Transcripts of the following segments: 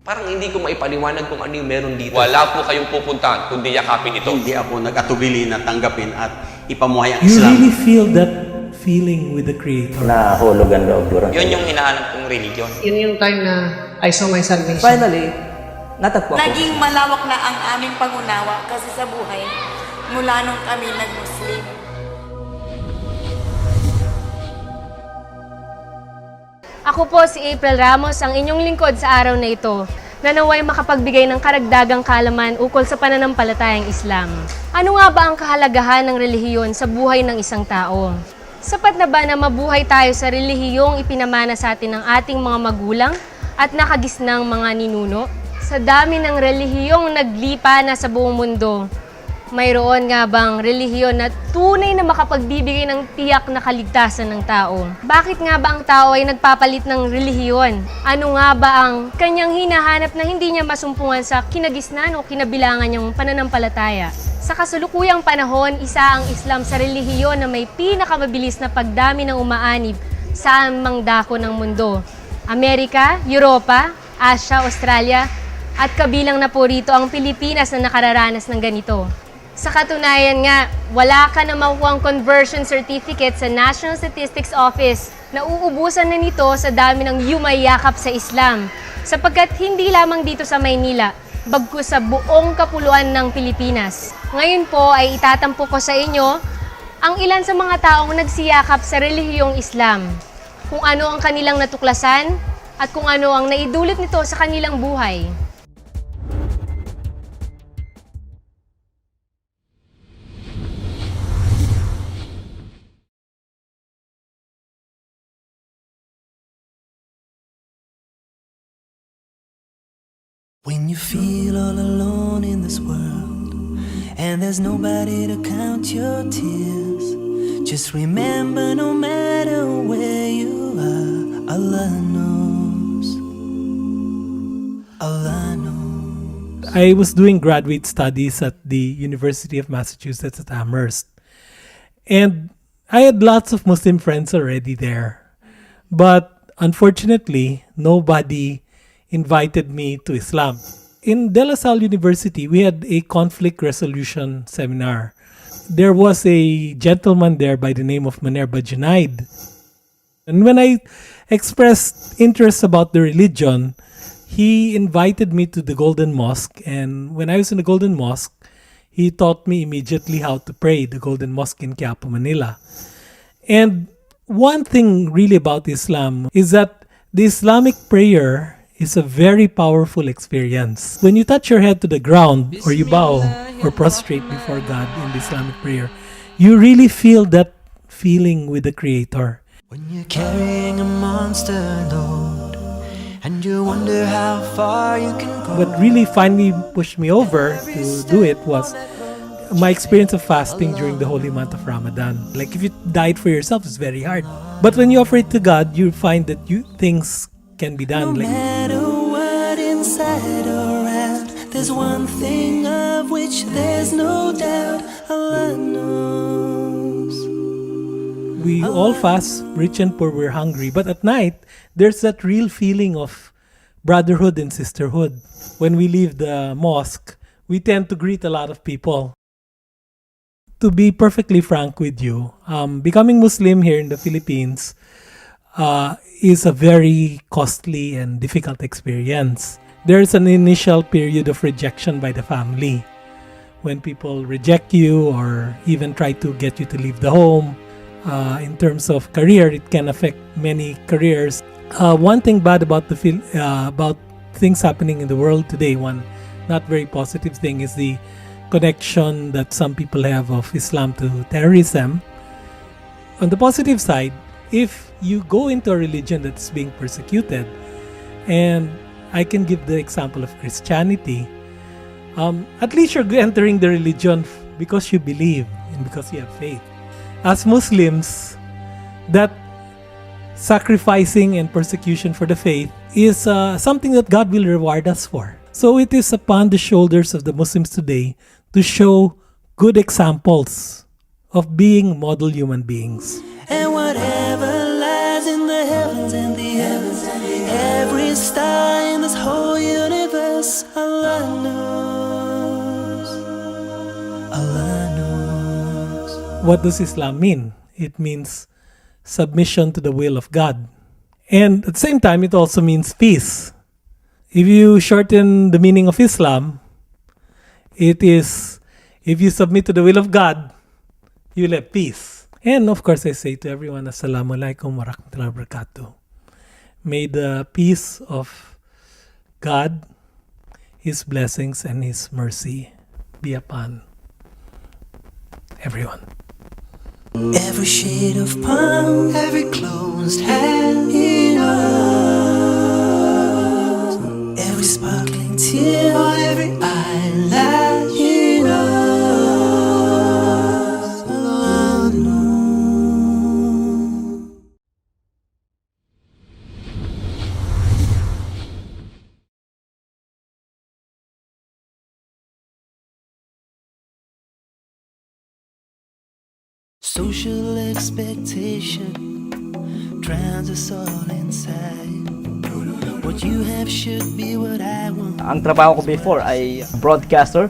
Parang hindi ko maipaliwanag kung ano yung meron dito. Wala po kayong pupuntahan kundi yakapin ito. Hindi ako nag-atubili na tanggapin at ipamuhay ang You Islam. really feel that feeling with the Creator. Nahulog ang loob ko rin. Yun yung hinahanap kong religion. Yun yung time na I saw my salvation. Finally, natagpo ako. Naging malawak na ang aming pangunawa kasi sa buhay mula nung kami nag-Muslim. Ako po si April Ramos, ang inyong lingkod sa araw na ito, na naway makapagbigay ng karagdagang kaalaman ukol sa pananampalatayang Islam. Ano nga ba ang kahalagahan ng relihiyon sa buhay ng isang tao? Sapat na ba na mabuhay tayo sa relihiyong ipinamana sa atin ng ating mga magulang at nakagisnang mga ninuno? Sa dami ng relihiyong naglipa na sa buong mundo, mayroon nga bang relihiyon na tunay na makapagbibigay ng tiyak na kaligtasan ng tao? Bakit nga ba ang tao ay nagpapalit ng relihiyon? Ano nga ba ang kanyang hinahanap na hindi niya masumpungan sa kinagisnan o kinabilangan niyang pananampalataya? Sa kasulukuyang panahon, isa ang Islam sa relihiyon na may pinakamabilis na pagdami ng umaanib sa amang dako ng mundo. Amerika, Europa, Asia, Australia, at kabilang na po rito ang Pilipinas na nakararanas ng ganito. Sa katunayan nga, wala ka na makukuhang conversion certificate sa National Statistics Office na uubusan na nito sa dami ng yumayakap sa Islam. Sapagkat hindi lamang dito sa Maynila, bagkus sa buong kapuluan ng Pilipinas. Ngayon po ay itatampo ko sa inyo ang ilan sa mga taong nagsiyakap sa relihiyong Islam, kung ano ang kanilang natuklasan at kung ano ang naidulot nito sa kanilang buhay. When you feel all alone in this world and there's nobody to count your tears, just remember no matter where you are, Allah knows. Allah knows. I was doing graduate studies at the University of Massachusetts at Amherst. And I had lots of Muslim friends already there. But unfortunately, nobody invited me to Islam. In De La Salle University, we had a conflict resolution seminar. There was a gentleman there by the name of Manerba Junaid. And when I expressed interest about the religion, he invited me to the Golden Mosque. And when I was in the Golden Mosque, he taught me immediately how to pray the Golden Mosque in Quiapo, Manila. And one thing really about Islam is that the Islamic prayer is a very powerful experience. When you touch your head to the ground or you bow or prostrate before God in the Islamic prayer, you really feel that feeling with the Creator. When you're carrying a monster load and you wonder how far you can go. What really finally pushed me over to do it was my experience of fasting during the holy month of Ramadan. Like if you diet for yourself, it's very hard. But when you offer it to God, you find that things can be done. No matter what inside or out, there's one thing of which there's no doubt. Allah knows. We all fast, rich and poor, we're hungry. But at night, there's that real feeling of brotherhood and sisterhood. When we leave the mosque, we tend to greet a lot of people. To be perfectly frank with you, becoming Muslim here in the Philippines is a very costly and difficult experience. There's an initial period of rejection by the family. When people reject you or even try to get you to leave the home. In terms of career, it can affect many careers. One thing bad about about things happening in the world today, one not very positive thing is the connection that some people have of Islam to terrorism. On the positive side, if you go into a religion that's being persecuted, and I can give the example of Christianity, at least you're entering the religion because you believe and because you have faith. As Muslims, that sacrificing and persecution for the faith is something that God will reward us for. So it is upon the shoulders of the Muslims today to show good examples of being model human beings. And whatever lies in the heavens and the heavens, every star in this whole universe What does Islam mean? It means submission to the will of God. And at the same time, it also means peace. If you shorten the meaning of Islam, it is, if you submit to the will of God, you'll have peace. And of course, I say to everyone, Assalamu alaikum wa rahmatullahi wa barakatuh. May the peace of God, His blessings and His mercy be upon everyone. Every shade of palm, every closed hand in us, every sparkling tear on every eyelash in us, Lord knows. Social expectation drowns us all inside. What you have should be what I want. Ang trabaho ko before ay broadcaster.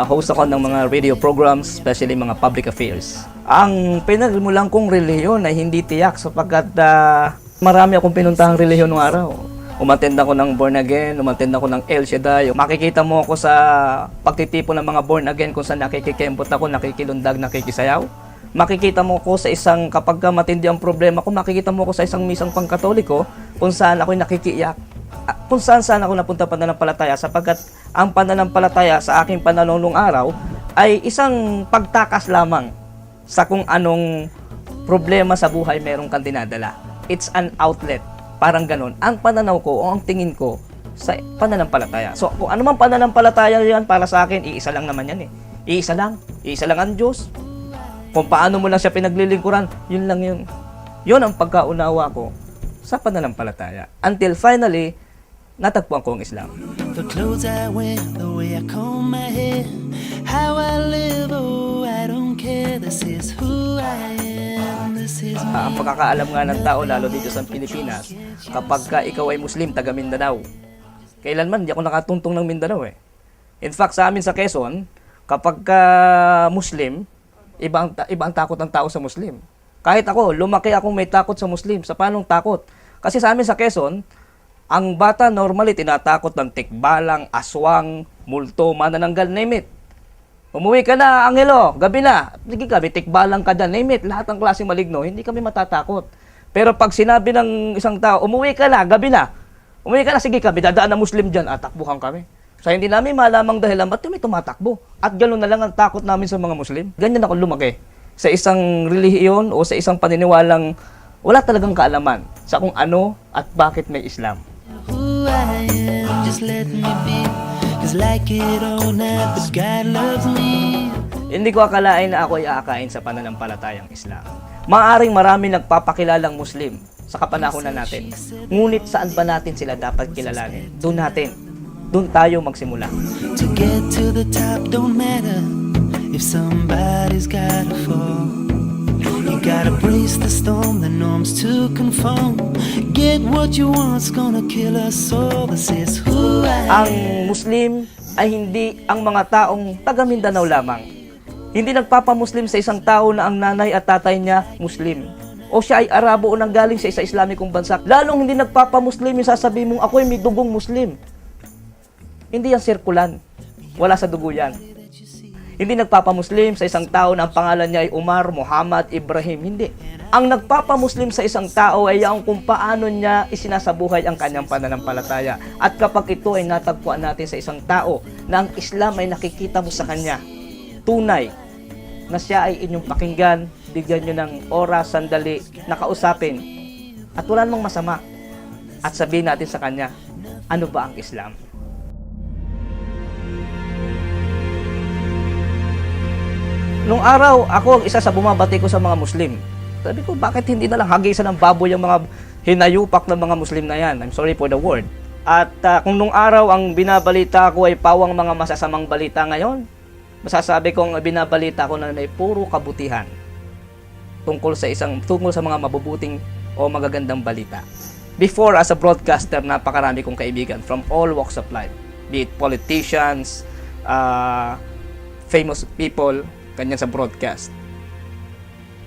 Host ako ng mga radio programs, especially mga public affairs. Ang pinagmulan kong relihiyon ay hindi tiyak sapagkat marami akong pinuntahang relihiyon noong araw. Umattend ako ng Born Again, umattend ako ng El Shaddai. Makikita mo ako sa pagtitipon ng mga Born Again kung saan nakikikembot ako, nakikilundag, nakikisayaw. Makikita mo ko sa isang, kapag matindi ang problema ko, makikita mo ko sa isang misang pangkatoliko kung saan ako'y nakikiiyak. Kung saan ako napunta pananampalataya sapagkat ang pananampalataya sa aking pananaw nung araw ay isang pagtakas lamang sa kung anong problema sa buhay merong kang dinadala. It's an outlet. Parang ganun. Ang pananaw ko o ang tingin ko sa pananampalataya. So kung ano man pananampalataya yan para sa akin, iisa lang naman yan eh. Iisa lang ang Diyos. Kung paano mo lang siya pinaglilingkuran, yun lang yun. Yun ang pagkaunawa ko sa pananampalataya. Until finally, natagpuan ko ang Islam. The clothes I wear, the way I comb my hair, how I live, oh, I don't care. This is who I am, this is me. Ang pagkakaalam nga ng tao, lalo dito sa Pilipinas, kapag ka ikaw ay Muslim, taga Mindanao. Kailanman, hindi ako nakatuntong ng Mindanao eh. In fact, sa amin sa Quezon, kapag ka Muslim, iba ang takot ng tao sa Muslim. Kahit ako, lumaki akong may takot sa Muslim. Sa paanong takot? Kasi sa amin sa Quezon, ang bata normally tinatakot ng tikbalang, aswang, multo, manananggal, name it. Umuwi ka na, Angelo, gabi na. Sige ka, may tikbalang ka dyan, name it. Lahat ng klaseng maligno, hindi kami matatakot. Pero pag sinabi ng isang tao, umuwi ka na, gabi na. Umuwi ka na, sige ka, may dadaan na Muslim dyan, takbuhan kami. So hindi namin malamang dahilan ba't kami tumatakbo. At gano'n na lang ang takot namin sa mga Muslim. Ganyan ako lumaki. Sa isang relihiyon o sa isang paniniwalang wala talagang kaalaman sa kung ano at bakit may Islam. Who I am, just let me be. 'Cause like it or not, but God loves me. Hindi ko akalain na ako ay aakain sa pananampalatayang Islam. Maaring marami nagpapakilalang Muslim sa kapanahunan natin. Ngunit saan ba natin sila dapat kilalanin? Doon tayo magsimula. To get to the top don't matter if somebody's gotta fall. You gotta brace the storm, the norms to conform. Get what you want's gonna kill us all. This is who I am. Ang Muslim ay hindi ang mga taong taga Mindanao lamang. Hindi nagpapamuslim sa isang tao na ang nanay at tatay niya Muslim. O siya ay Arabo o nanggaling sa isa Islamikong bansa. Lalong hindi nagpapamuslim yung sasabihin mong ako'y may dugong Muslim. Hindi yan sirkulan. Wala sa dugo yan. Hindi nagpapamuslim sa isang tao na ang pangalan niya ay Umar, Muhammad, Ibrahim. Hindi. Ang nagpapamuslim sa isang tao ay ang kung paano niya isinasabuhay ang kanyang pananampalataya. At kapag ito ay natagpuan natin sa isang tao na ang Islam ay nakikita mo sa kanya, tunay na siya ay inyong pakinggan, bigyan nyo ng oras, sandali, nakausapin. At wala namang masama. At sabihin natin sa kanya, ano ba ang Islam? Nung araw, ako ang isa sa bumabati ko sa mga Muslim. Sabi ko, bakit hindi na lang hagisan ng baboy ang mga hinayupak ng mga Muslim na yan? I'm sorry for the word. At kung nung araw ang binabalita ko ay pawang mga masasamang balita ngayon, masasabi kong binabalita ko na ay puro kabutihan tungkol sa mga mabubuting o magagandang balita. Before, as a broadcaster, napakarami kong kaibigan from all walks of life. Be it politicians, famous people, ganyan sa broadcast.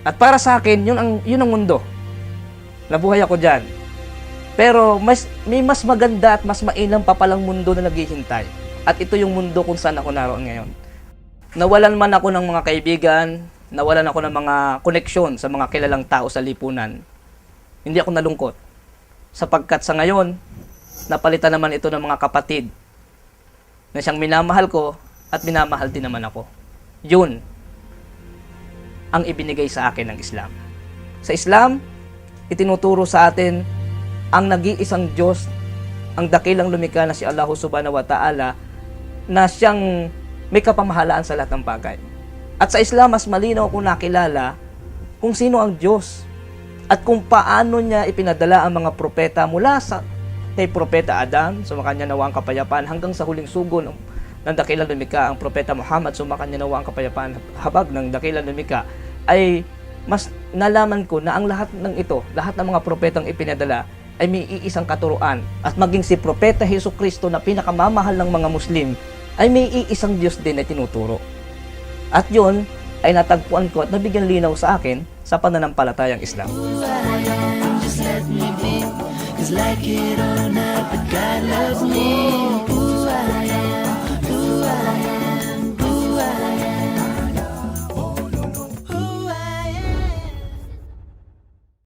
At para sa akin, yun ang mundo. Nabuhay ako dyan. Pero may mas maganda at mas mainam pa palang mundo na naghihintay. At ito yung mundo kung saan ako naroon ngayon. Nawalan man ako ng mga kaibigan, nawalan ako ng mga koneksyon sa mga kilalang tao sa lipunan. Hindi ako nalungkot. Sapagkat sa ngayon, napalitan naman ito ng mga kapatid na siyang minamahal ko at minamahal din naman ako. Yun ang ibinigay sa akin ng Islam. Sa Islam, itinuturo sa atin ang nag-iisang Diyos, ang dakilang lumikha na si Allah subhanahu wa ta'ala, na siyang may kapamahalaan sa lahat ng bagay. At sa Islam, mas malinaw kung nakilala kung sino ang Diyos at kung paano niya ipinadala ang mga propeta mula kay Propeta Adam, sumakanya nawa ang kapayapaan, hanggang sa huling sugo ng dakilang lumikha, ang Propeta Muhammad, sumakanya nawa ang kapayapaan, habag ng dakilang lumikha, ay mas nalaman ko na ang lahat ng ito, lahat ng mga propetang ipinadala, ay may iisang katuruan. At maging si Propeta Jesucristo na pinakamamahal ng mga Muslim, ay may iisang Diyos din na tinuturo. At yun ay natagpuan ko at nabigyan linaw sa akin sa pananampalatayang Islam. Just let me be, 'cause like it or not, but God loves